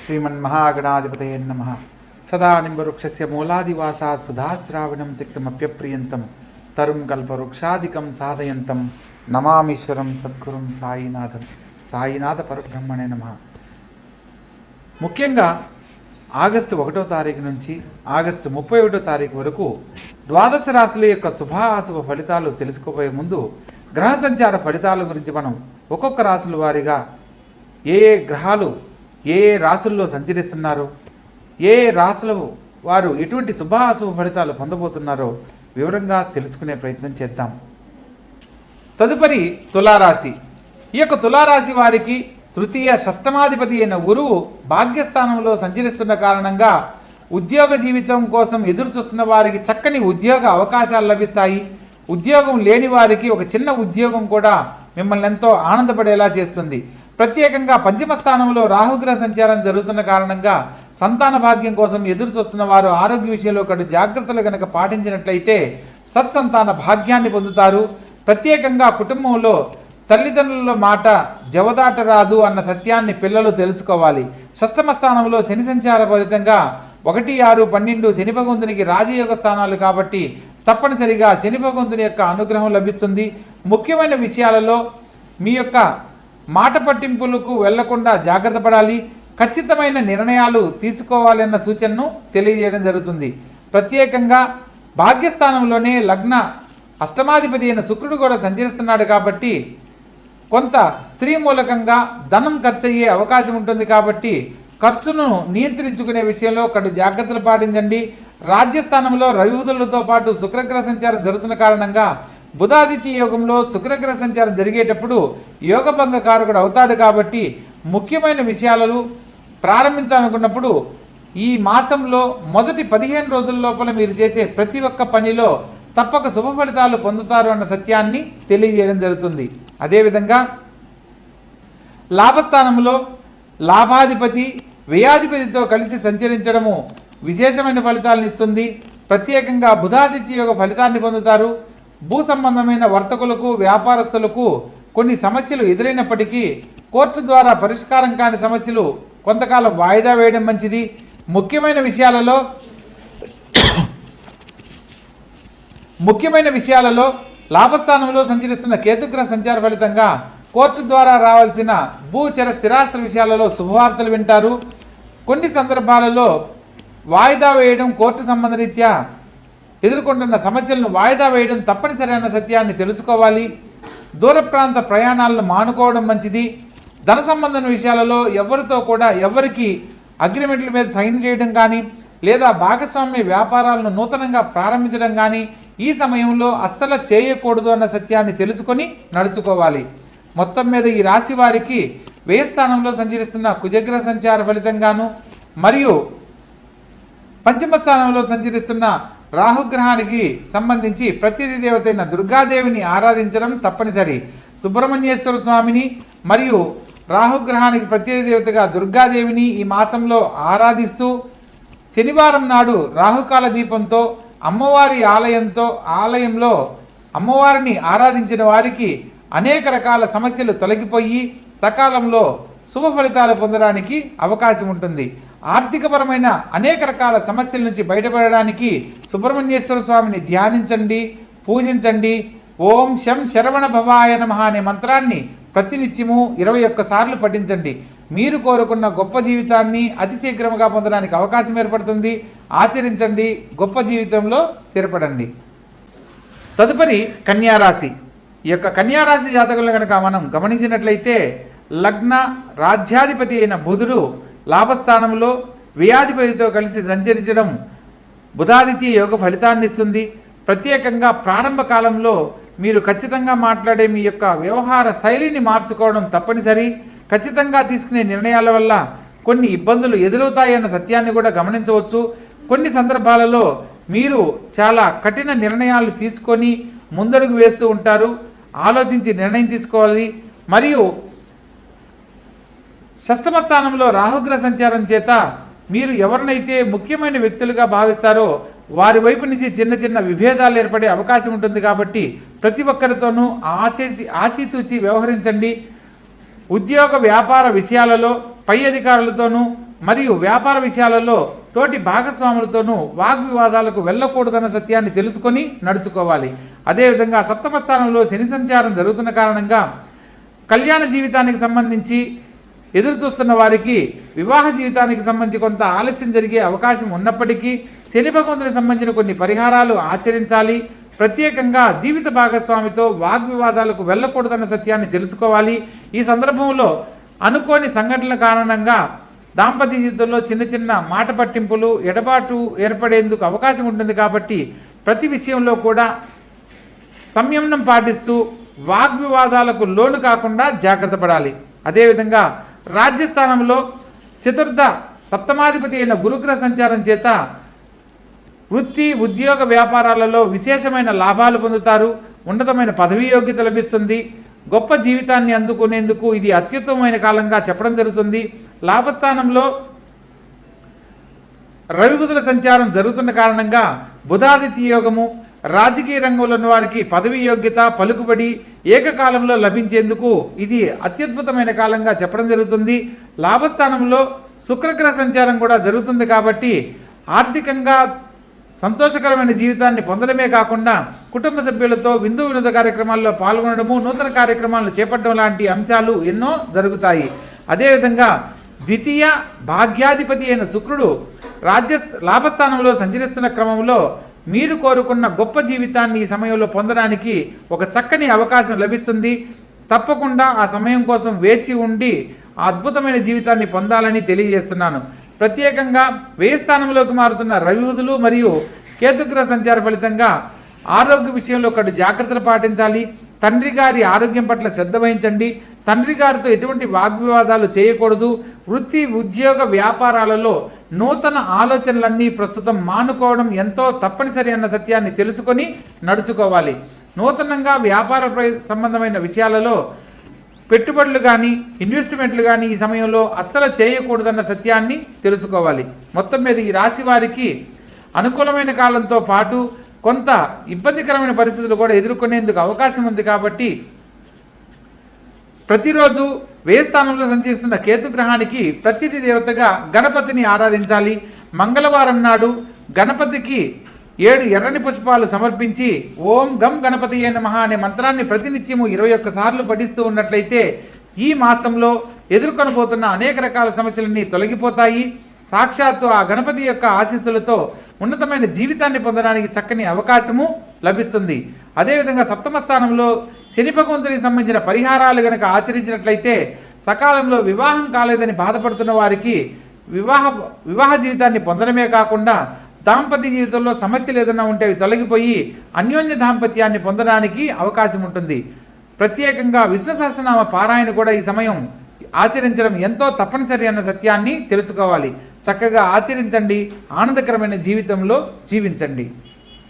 श्रीमन्महागणाधिपतये नमः। सदा निम्बवृक्षस्य मूलादिवासात् सुधाश्रावणं तिक्तमप्यप्रियन्तं तरुं कल्पवृक्षादिकं साधयन्तं नमामीश्वरं सद्गुरुं సాయినాథం. సాయినాథ పరబ్రహ్మణే నమః. ముఖ్యంగా ఆగస్టు 1వ తారీఖు నుంచి ఆగస్టు 31వ తారీఖు వరకు ద్వాదశ రాశుల యొక్క శుభాశుభ ఫలితాలు తెలుసుకోబోయే ముందు గ్రహ సంచార ఫలితాల గురించి మనం ఒక్కొక్క రాశుల వారీగా ఏ గ్రహాలు ఏ రాశుల్లో సంచరిస్తున్నారో, ఏ రాశుల వారు ఎటువంటి శుభాశుభ ఫలితాలు పొందబోతున్నారో వివరంగా తెలుసుకునే ప్రయత్నం చేద్దాం. తదుపరి తులారాశి. ఈ యొక్క తులారాశి వారికి తృతీయ షష్టమాధిపతి అయిన గురువు భాగ్యస్థానంలో సంచరిస్తున్న కారణంగా ఉద్యోగ జీవితం కోసం ఎదురు చూస్తున్న వారికి చక్కని ఉద్యోగ అవకాశాలు లభిస్తాయి. ఉద్యోగం లేని వారికి ఒక చిన్న ఉద్యోగం కూడా మిమ్మల్ని ఎంతో ఆనందపడేలా చేస్తుంది. ప్రత్యేకంగా పంచమ స్థానంలో రాహుగ్రహ సంచారం జరుగుతున్న కారణంగా సంతాన భాగ్యం కోసం ఎదురు చూస్తున్న వారు ఆరోగ్య విషయంలో కడు జాగ్రత్తలు కనుక పాటించినట్లయితే సత్సంతాన భాగ్యాన్ని పొందుతారు. ప్రత్యేకంగా కుటుంబంలో తల్లిదండ్రుల మాట జవదాటరాదు అన్న సత్యాన్ని పిల్లలు తెలుసుకోవాలి. షష్టమ స్థానంలో శని సంచార ఫలితంగా 1, 6, 12 శని భగవంతునికి రాజయోగ స్థానాలు కాబట్టి తప్పనిసరిగా శని భగవంతుని యొక్క అనుగ్రహం లభిస్తుంది. ముఖ్యమైన విషయాలలో మీ యొక్క మాట పట్టింపులకు వెళ్లకుండా జాగ్రత్త పడాలి. ఖచ్చితమైన నిర్ణయాలు తీసుకోవాలి అన్న సూచనను తెలియజేయడం జరుగుతుంది. ప్రత్యేకంగా భాగ్యస్థానంలోనే లగ్న అష్టమాధిపతి అయిన శుక్రుడు కూడా సంచరిస్తున్నాడు కాబట్టి కొంత స్త్రీ మూలకంగా ధనం ఖర్చు అయ్యే అవకాశం ఉంటుంది. కాబట్టి ఖర్చును నియంత్రించుకునే విషయంలో కడు జాగ్రత్తలు పాటించండి. రాజ్యస్థానంలో రవిబుధులతో పాటు శుక్రగ్రహ సంచారం జరుగుతున్న కారణంగా బుధాదిత్య యోగంలో శుక్రగ్రహ సంచారం జరిగేటప్పుడు యోగభంగ కారకుడు అవుతాడు. కాబట్టి ముఖ్యమైన విషయాలను ప్రారంభించాలనుకున్నప్పుడు ఈ మాసంలో మొదటి 15 రోజుల లోపల మీరు చేసే ప్రతి ఒక్క పనిలో తప్పక శుభ ఫలితాలు పొందుతారు అన్న సత్యాన్ని తెలియజేయడం జరుగుతుంది. అదేవిధంగా లాభస్థానంలో లాభాధిపతి వ్యయాధిపతితో కలిసి సంచరించడము విశేషమైన ఫలితాలను ఇస్తుంది. ప్రత్యేకంగా బుధాదిత్య యోగ ఫలితాన్ని పొందుతారు. భూ సంబంధమైన వర్తకులకు వ్యాపారస్తులకు కొన్ని సమస్యలు ఎదురైనప్పటికీ కోర్టు ద్వారా పరిష్కారం కాని సమస్యలు కొంతకాలం వాయిదా వేయడం మంచిది. ముఖ్యమైన విషయాలలో లాభస్థానంలో సంచరిస్తున్న కేతుగ్రహ సంచార ఫలితంగా కోర్టు ద్వారా రావాల్సిన భూచర స్థిరాస్తుల విషయాలలో శుభవార్తలు వింటారు. కొన్ని సందర్భాలలో వాయిదా వేయడం, కోర్టు సంబంధ రీత్యా ఎదుర్కొంటున్న సమస్యలను వాయిదా వేయడం తప్పనిసరి అన్న సత్యాన్ని తెలుసుకోవాలి. దూర ప్రాంత ప్రయాణాలను మానుకోవడం మంచిది. ధన సంబంధం విషయాలలో ఎవరికి అగ్రిమెంట్ల మీద సైన్ చేయడం కానీ లేదా భాగస్వామ్య వ్యాపారాలను నూతనంగా ప్రారంభించడం కానీ ఈ సమయంలో అస్సలు చేయకూడదు అన్న సత్యాన్ని తెలుసుకొని నడుచుకోవాలి. మొత్తం మీద ఈ రాశి వారికి వ్యయ స్థానంలో సంచరిస్తున్న కుజగ్రహ సంచార ఫలితంగాను మరియు పంచమ స్థానంలో సంచరిస్తున్న రాహుగ్రహానికి సంబంధించి ప్రతినిధి దేవత అయిన దుర్గాదేవిని ఆరాధించడం తప్పనిసరి. సుబ్రహ్మణ్యేశ్వర స్వామిని మరియు రాహుగ్రహానికి ప్రతినిధి దేవతగా దుర్గాదేవిని ఈ మాసంలో ఆరాధిస్తూ శనివారం నాడు రాహుకాల దీపంతో అమ్మవారి ఆలయంలో అమ్మవారిని ఆరాధించిన వారికి అనేక రకాల సమస్యలు తొలగిపోయి సకాలంలో శుభ ఫలితాలు పొందడానికి అవకాశం ఉంటుంది. ఆర్థికపరమైన అనేక రకాల సమస్యల నుంచి బయటపడడానికి సుబ్రహ్మణ్యేశ్వర స్వామిని ధ్యానించండి, పూజించండి. ఓం శం శరవణ భవాయ నమః అనే మంత్రాన్ని ప్రతినిత్యము 21 సార్లు పఠించండి. మీరు కోరుకున్న గొప్ప జీవితాన్ని అతి శీఘ్రంగా పొందడానికి అవకాశం ఏర్పడుతుంది. ఆచరించండి, గొప్ప జీవితంలో స్థిరపడండి. తదుపరి కన్యారాశి. ఈ యొక్క కన్యారాశి జాతకులను కనుక మనం గమనించినట్లయితే లగ్న రాజ్యాధిపతి అయిన బుధుడు లాభస్థానంలో వ్యయాధిపతితో కలిసి సంచరించడం బుధాదిత్య యోగ ఫలితాన్ని ఇస్తుంది. ప్రత్యేకంగా ప్రారంభ కాలంలో మీరు ఖచ్చితంగా మాట్లాడే మీ యొక్క వ్యవహార శైలిని మార్చుకోవడం తప్పనిసరి. ఖచ్చితంగా తీసుకునే నిర్ణయాల వల్ల కొన్ని ఇబ్బందులు ఎదురవుతాయన్న సత్యాన్ని కూడా గమనించవచ్చు. కొన్ని సందర్భాలలో మీరు చాలా కఠిన నిర్ణయాలు తీసుకొని ముందడుగు వేస్తూ ఉంటారు. ఆలోచించి నిర్ణయం తీసుకోవాలి. మరియు షష్టమ స్థానంలో రాహుగ్రహ సంచారం చేత మీరు ఎవరినైతే ముఖ్యమైన వ్యక్తులుగా భావిస్తారో వారి వైపు నుంచి చిన్న చిన్న విభేదాలు ఏర్పడే అవకాశం ఉంటుంది. కాబట్టి ప్రతి ఒక్కరితోనూ ఆచితూచి వ్యవహరించండి. ఉద్యోగ వ్యాపార విషయాలలో పై అధికారులతోనూ మరియు వ్యాపార విషయాలలో తోటి భాగస్వాములతోనూ వాగ్వివాదాలకు వెళ్ళకూడదన్న సత్యాన్ని తెలుసుకొని నడుచుకోవాలి. అదేవిధంగా సప్తమ స్థానంలో శని సంచారం జరుగుతున్న కారణంగా కళ్యాణ జీవితానికి సంబంధించి ఎదురు చూస్తున్న వారికి వివాహ జీవితానికి సంబంధించి కొంత ఆలస్యం జరిగే అవకాశం ఉన్నప్పటికీ శని భగవంతునికి సంబంధించిన కొన్ని పరిహారాలు ఆచరించాలి. ప్రత్యేకంగా జీవిత భాగస్వామితో వాగ్వివాదాలకు వెళ్ళకూడదన్న సత్యాన్ని తెలుసుకోవాలి. ఈ సందర్భంలో అనుకోని సంఘటనల కారణంగా దాంపత్య జీవితంలో చిన్న చిన్న మాట పట్టింపులు ఎడబాటు ఏర్పడేందుకు అవకాశం ఉంటుంది. కాబట్టి ప్రతి విషయంలో కూడా సంయమనం పాటిస్తూ వాగ్వివాదాలకు లోను కాకుండా జాగ్రత్త పడాలి. అదేవిధంగా రాజ్యస్థానంలో చతుర్థ సప్తమాధిపతి అయిన గురుగ్రహ సంచారం చేత వృత్తి ఉద్యోగ వ్యాపారాలలో విశేషమైన లాభాలు పొందుతారు. ఉన్నతమైన పదవీ యోగ్యత లభిస్తుంది. గొప్ప జీవితాన్ని అందుకునేందుకు ఇది అత్యుత్తమమైన కాలంగా చెప్పడం జరుగుతుంది. లాభస్థానంలో రవి బుధుల సంచారం జరుగుతున్న కారణంగా బుధాదిత్య యోగము, రాజకీయ రంగంలో ఉన్న వారికి పదవి యోగ్యత పలుకుబడి ఏకకాలంలో లభించేందుకు ఇది అత్యద్భుతమైన కాలంగా చెప్పడం జరుగుతుంది. లాభస్థానంలో శుక్రగ్రహ సంచారం కూడా జరుగుతుంది. కాబట్టి ఆర్థికంగా సంతోషకరమైన జీవితాన్ని పొందడమే కాకుండా కుటుంబ సభ్యులతో విందు వినోద కార్యక్రమాల్లో పాల్గొనడము, నూతన కార్యక్రమాలను చేపట్టడం లాంటి అంశాలు ఎన్నో జరుగుతాయి. అదేవిధంగా ద్వితీయ భాగ్యాధిపతి అయిన శుక్రుడు లాభస్థానంలో సంచరిస్తున్న క్రమంలో మీరు కోరుకున్న గొప్ప జీవితాన్ని ఈ సమయంలో పొందడానికి ఒక చక్కని అవకాశం లభిస్తుంది. తప్పకుండా ఆ సమయం కోసం వేచి ఉండి ఆ అద్భుతమైన జీవితాన్ని పొందాలని తెలియజేస్తున్నాను. ప్రత్యేకంగా వ్యయ స్థానంలోకి మారుతున్న రవి బుధులు మరియు కేతుగ్రహ సంచార ఫలితంగా ఆరోగ్య విషయంలో ఒకటి జాగ్రత్తలు పాటించాలి. తండ్రి గారి ఆరోగ్యం పట్ల శ్రద్ధ వహించండి. తండ్రి గారితో ఎటువంటి వాగ్వివాదాలు చేయకూడదు. వృత్తి ఉద్యోగ వ్యాపారాలలో నూతన ఆలోచనలన్నీ ప్రస్తుతం మానుకోవడం ఎంతో తప్పనిసరి అన్న సత్యాన్ని తెలుసుకొని నడుచుకోవాలి. నూతనంగా వ్యాపార సంబంధమైన విషయాలలో పెట్టుబడులు కానీ ఇన్వెస్ట్మెంట్లు కానీ ఈ సమయంలో అస్సలు చేయకూడదన్న సత్యాన్ని తెలుసుకోవాలి. మొత్తం మీద ఈ రాశి వారికి అనుకూలమైన కాలంతో పాటు కొంత ఇబ్బందికరమైన పరిస్థితులు కూడా ఎదుర్కొనేందుకు అవకాశం ఉంది. కాబట్టి ప్రతిరోజు వ్యయ స్థానంలో సంచరిస్తున్న కేతుగ్రహానికి ప్రతిథి దేవతగా గణపతిని ఆరాధించాలి. మంగళవారం నాడు గణపతికి 7 ఎర్రని పుష్పాలు సమర్పించి ఓం గం గణపతియే నమః అనే మంత్రాన్ని ప్రతినిత్యము 21 సార్లు పఠిస్తూ ఉన్నట్లయితే ఈ మాసంలో ఎదుర్కొనబోతున్న అనేక రకాల సమస్యలన్నీ తొలగిపోతాయి. సాక్షాత్తు ఆ గణపతి యొక్క ఆశీస్సులతో ఉన్నతమైన జీవితాన్ని పొందడానికి చక్కని అవకాశము లభిస్తుంది. అదేవిధంగా సప్తమ స్థానంలో శని భగవంతునికి సంబంధించిన పరిహారాలు గనక ఆచరించినట్లయితే సకాలంలో వివాహం కాలేదని బాధపడుతున్న వారికి వివాహ జీవితాన్ని పొందడమే కాకుండా దాంపత్య జీవితంలో సమస్యలు ఏదైనా ఉంటే అవి తొలగిపోయి అన్యోన్య దాంపత్యాన్ని పొందడానికి అవకాశం ఉంటుంది. ప్రత్యేకంగా విష్ణు సహస్రనామ పారాయణ కూడా ఈ సమయం ఆచరించడం ఎంతో తప్పనిసరి అన్న సత్యాన్ని తెలుసుకోవాలి. చక్కగా ఆచరించండి. ఆనందకరమైన జీవితంలో జీవించండి.